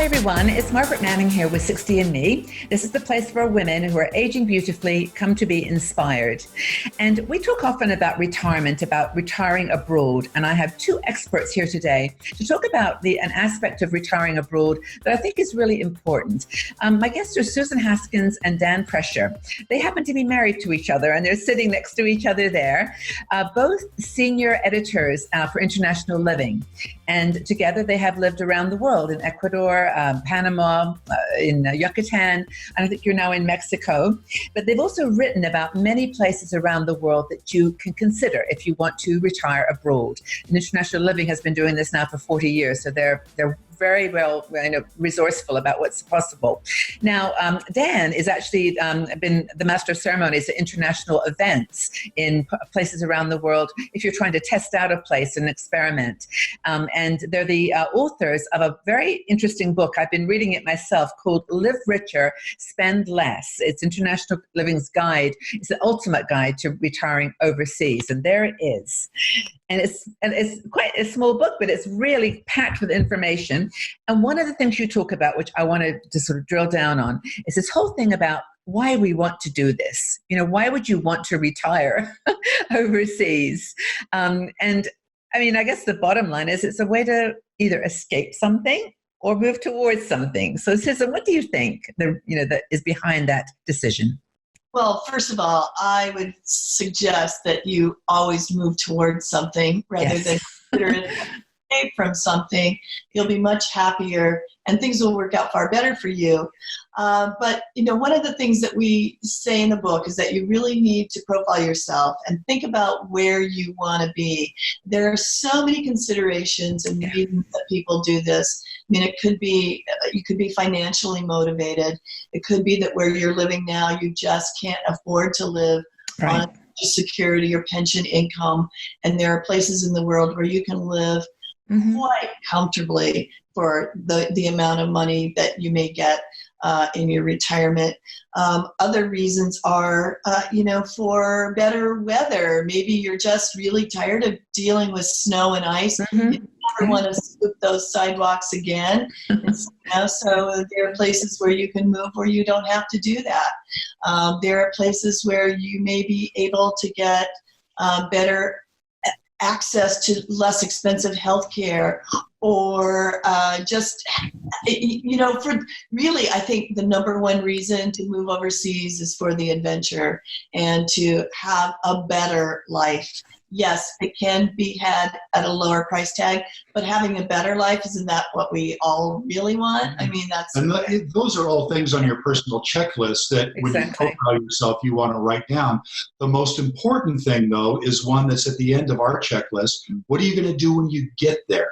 everyone, it's Margaret Manning here with 60andMe. This is the place where women who are aging beautifully come to be inspired. And we talk often about retirement, about retiring abroad. And I have two experts here today to talk about an aspect of retiring abroad that I think is really important. My guests are Susan Haskins and Dan Prescher. They happen to be married to each other, and they're sitting next to each other there, both senior editors for International Living. And together they have lived around the world in Ecuador, Panama, in Yucatan, and I think you're now in Mexico. But they've also written about many places around the world that you can consider if you want to retire abroad. And International Living has been doing this now for 40 years, so they're very well resourceful about what's possible. Now, Dan is actually been the master of ceremonies at international events in places around the world if you're trying to test out a place and experiment. And they're the authors of a very interesting book. I've been reading it myself called Live Richer, Spend Less. It's International Living's guide. It's the ultimate guide to retiring overseas. And there it is. And it's quite a small book, but it's really packed with information. And one of the things you talk about, which I wanted to sort of drill down on, is this whole thing about why we want to do this. You know, why would you want to retire overseas? And I mean, I guess the bottom line is it's a way to either escape something or move towards something. So Susan, what do you think that is behind that decision? Well, first of all, I would suggest that you always move towards something rather than consider it escape from something. You'll be much happier and things will work out far better for you. But, one of the things that we say in the book is that you really need to profile yourself and think about where you want to be. There are so many considerations and reasons that people do this. I mean, it could be, you could be financially motivated. It could be that where you're living now, you just can't afford to live on security or pension income. And there are places in the world where you can live quite comfortably for the amount of money that you may get in your retirement. Other reasons are, for better weather. Maybe you're just really tired of dealing with snow and ice. You never want to scoop those sidewalks again. So there are places where you can move where you don't have to do that. There are places where you may be able to get better access to less expensive health care, or for really, I think the number one reason to move overseas is for the adventure and to have a better life. Yes, it can be had at a lower price tag, but having a better life, isn't that what we all really want? I mean, those are all things on your personal checklist that when you profile yourself, you want to write down. The most important thing, though, is one that's at the end of our checklist. What are you going to do when you get there?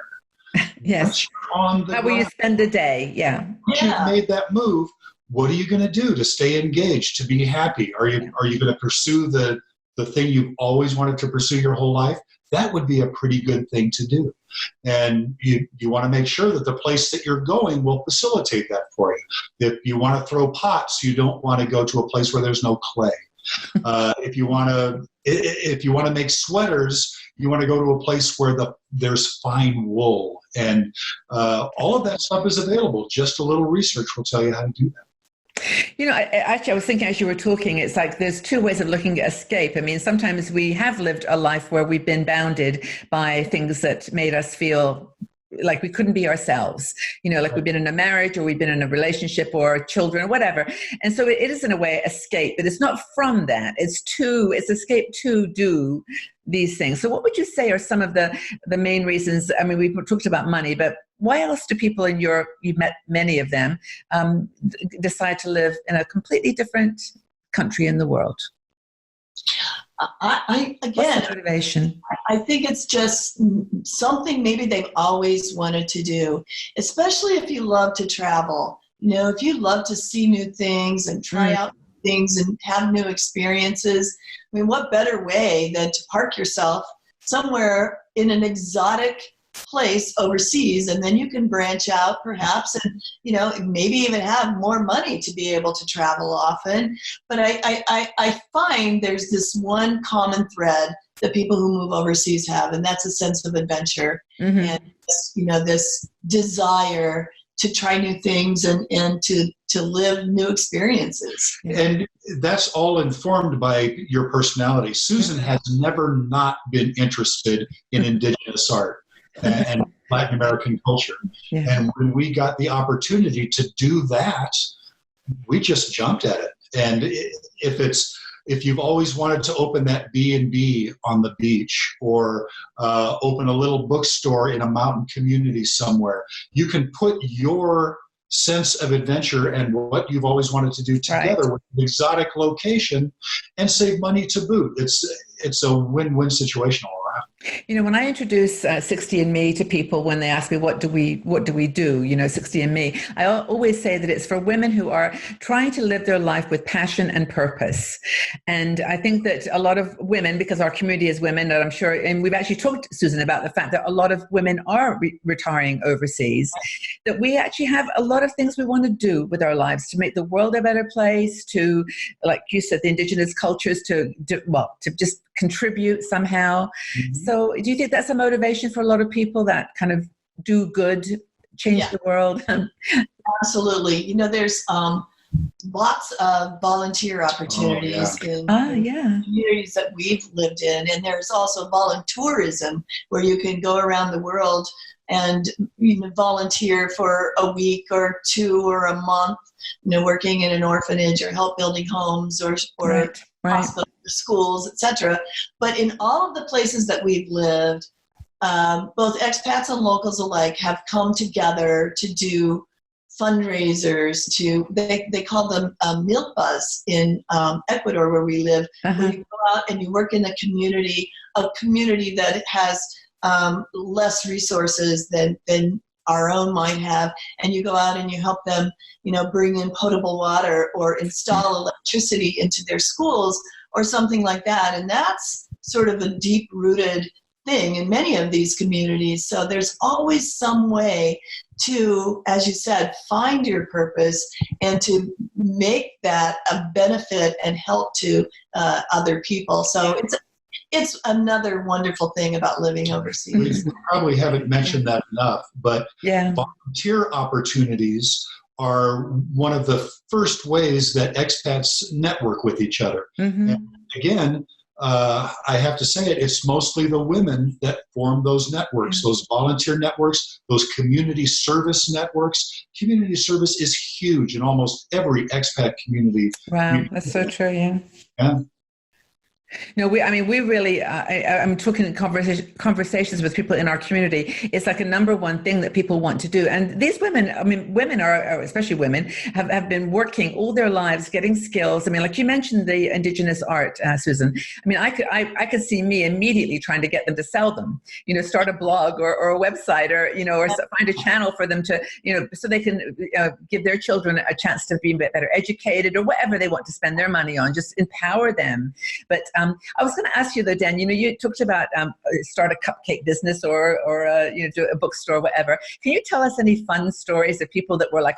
Yes. How will you spend the day? Yeah. Once you've made that move, what are you going to do to stay engaged, to be happy? Are you going to pursue the thing you've always wanted to pursue your whole life? That would be a pretty good thing to do. And you want to make sure that the place that you're going will facilitate that for you. If you want to throw pots, you don't want to go to a place where there's no clay. If you want to make sweaters, you want to go to a place where there's fine wool. And all of that stuff is available. Just a little research will tell you how to do that. I was thinking as you were talking, it's like there's two ways of looking at escape. I mean, sometimes we have lived a life where we've been bounded by things that made us feel like we couldn't be ourselves, like we've been in a marriage or we've been in a relationship or children or whatever. And so it is in a way escape, but it's not from that. It's escape to do these things. So what would you say are some of the main reasons? I mean, we talked about money, but why else do people you've met many of them, decide to live in a completely different country in the world? Again, motivation? I think it's just something maybe they've always wanted to do, especially if you love to travel. If you love to see new things and try out things and have new experiences, I mean, what better way than to park yourself somewhere in an exotic place overseas, and then you can branch out perhaps and maybe even have more money to be able to travel often. But I find there's this one common thread that people who move overseas have, and that's a sense of adventure and this desire to try new things and to live new experiences. And that's all informed by your personality. Susan has never not been interested in indigenous art and Latin American culture. Yeah. And when we got the opportunity to do that, we just jumped at it. And if you've always wanted to open that B&B on the beach or open a little bookstore in a mountain community somewhere, you can put your sense of adventure and what you've always wanted to do together with an exotic location and save money to boot. It's a win-win situation all around. You know, when I introduce 60andMe to people, when they ask me what do we do, you know, 60andMe, I always say that it's for women who are trying to live their life with passion and purpose. And I think that a lot of women, because our community is women, and I'm sure, and we've actually talked, Susan, about the fact that a lot of women are retiring overseas, that we actually have a lot of things we want to do with our lives to make the world a better place, to, like you said, the indigenous cultures, to just contribute somehow. Mm-hmm. So do you think that's a motivation for a lot of people that kind of do good, change the world? Absolutely. You know, there's lots of volunteer opportunities in communities that we've lived in. And there's also voluntourism, where you can go around the world and volunteer for a week or two or a month, working in an orphanage or help building homes or hospitals, schools, etc. But in all of the places that we've lived, both expats and locals alike have come together to do fundraisers. They call them milpas in Ecuador, where we live, where you go out and you work in a community that has less resources than our own might have, and you go out and you help them, bring in potable water or install electricity into their schools or something like that. And that's sort of a deep-rooted thing in many of these communities. So there's always some way to, as you said, find your purpose and to make that a benefit and help to other people. So it's another wonderful thing about living overseas. We probably haven't mentioned that enough, but volunteer opportunities are one of the first ways that expats network with each other. Mm-hmm. And again, I have to say it's mostly the women that form those networks, those volunteer networks, those community service networks. Community service is huge in almost every expat community. Wow, that's so true, Yeah. No, we really, I'm talking conversations with people in our community. It's like a number one thing that people want to do. And these women, women are, especially women, have been working all their lives, getting skills. like you mentioned the indigenous art, Susan. I could see me immediately trying to get them to sell them, start a blog or a website or find a channel for them to, so they can give their children a chance to be better educated or whatever they want to spend their money on, just empower them. But I was going to ask you though, Dan, you talked about start a cupcake business or do a bookstore, whatever. Can you tell us any fun stories of people that were like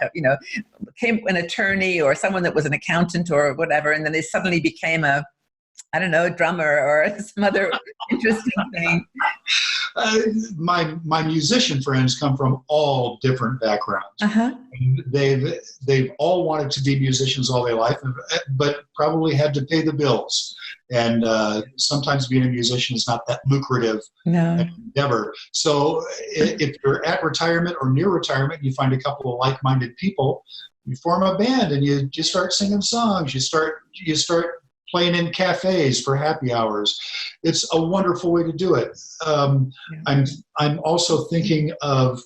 became an attorney or someone that was an accountant or whatever, and then they suddenly became a drummer or some other interesting thing? My musician friends come from all different backgrounds. Uh-huh. They've all wanted to be musicians all their life, but probably had to pay the bills. And sometimes being a musician is not that lucrative endeavor. So if you're at retirement or near retirement, you find a couple of like-minded people, you form a band and you start singing songs. You start playing in cafes for happy hours. It's a wonderful way to do it. I'm also thinking of,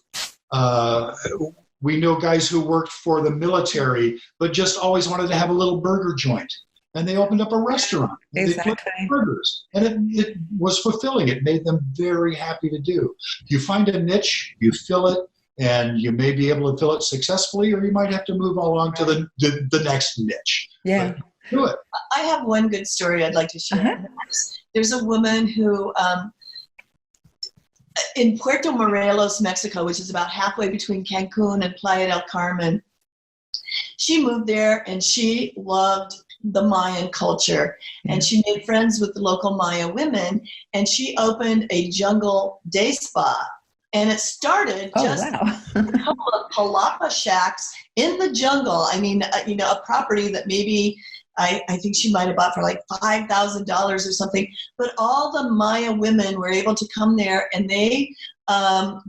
we know guys who worked for the military, but just always wanted to have a little burger joint. And they opened up a restaurant. Exactly. They put burgers. And it was fulfilling. It made them very happy to do. You find a niche, you fill it, and you may be able to fill it successfully, or you might have to move along to the next niche. Yeah. But do it. I have one good story I'd like to share. Uh-huh. There's a woman who, in Puerto Morelos, Mexico, which is about halfway between Cancun and Playa del Carmen, she moved there and she loved the Mayan culture, and she made friends with the local Maya women, and she opened a jungle day spa And it started just wow. a couple of palapa shacks in the jungle. I mean, a property that maybe I think she might have bought for like $5,000 or something. But all the Maya women were able to come there, and they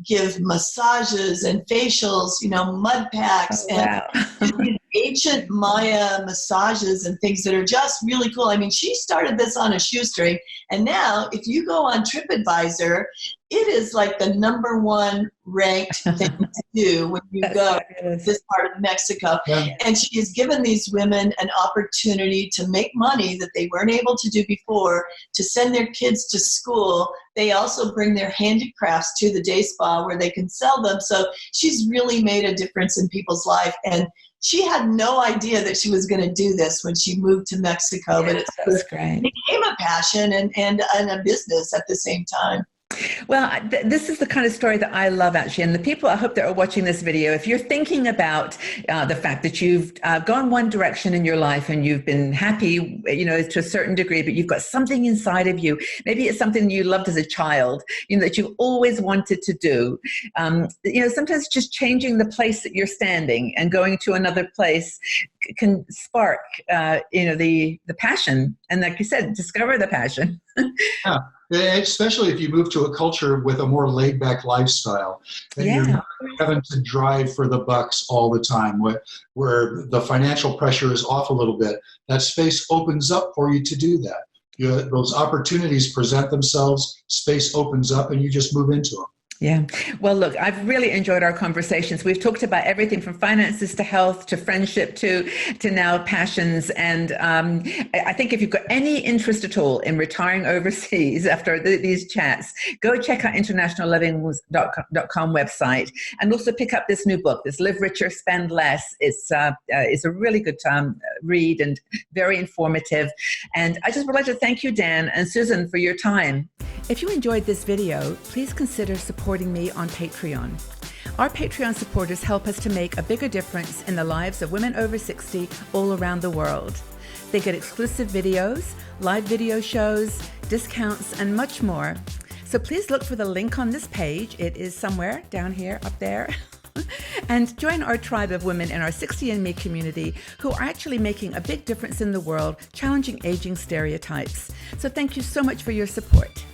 give massages and facials, mud packs, wow. and ancient Maya massages and things that are just really cool. I mean, she started this on a shoestring, and now if you go on TripAdvisor, it is like the number one ranked thing to do when you go to this part of Mexico. Yeah. And she has given these women an opportunity to make money that they weren't able to do before, to send their kids to school. They also bring their handicrafts to the day spa where they can sell them. So she's really made a difference in people's life. And she had no idea that she was going to do this when she moved to Mexico, but That's great. It became a passion and a business at the same time. Well, this is the kind of story that I love, actually. And the people, I hope that are watching this video, if you're thinking about the fact that you've gone one direction in your life and you've been happy, to a certain degree, but you've got something inside of you. Maybe it's something you loved as a child, that you always wanted to do. Sometimes just changing the place that you're standing and going to another place can spark, the passion. And like you said, discover the passion. Yeah. Especially if you move to a culture with a more laid-back lifestyle, and you're not having to drive for the bucks all the time, where the financial pressure is off a little bit. That space opens up for you to do that. Those opportunities present themselves, space opens up, and you just move into them. Yeah. Well, look, I've really enjoyed our conversations. We've talked about everything from finances to health to friendship to now passions. And I think if you've got any interest at all in retiring overseas after these chats, go check out internationalliving.com website and also pick up this new book, this Live Richer, Spend Less. It's a really good read and very informative. And I just would like to thank you, Dan and Susan, for your time. If you enjoyed this video, please consider supporting me on Patreon. Our Patreon supporters help us to make a bigger difference in the lives of women over 60 all around the world. They get exclusive videos, live video shows, discounts, and much more. So please look for the link on this page. It is somewhere down here, up there. And join our tribe of women in our 60andMe community who are actually making a big difference in the world, challenging aging stereotypes. So thank you so much for your support.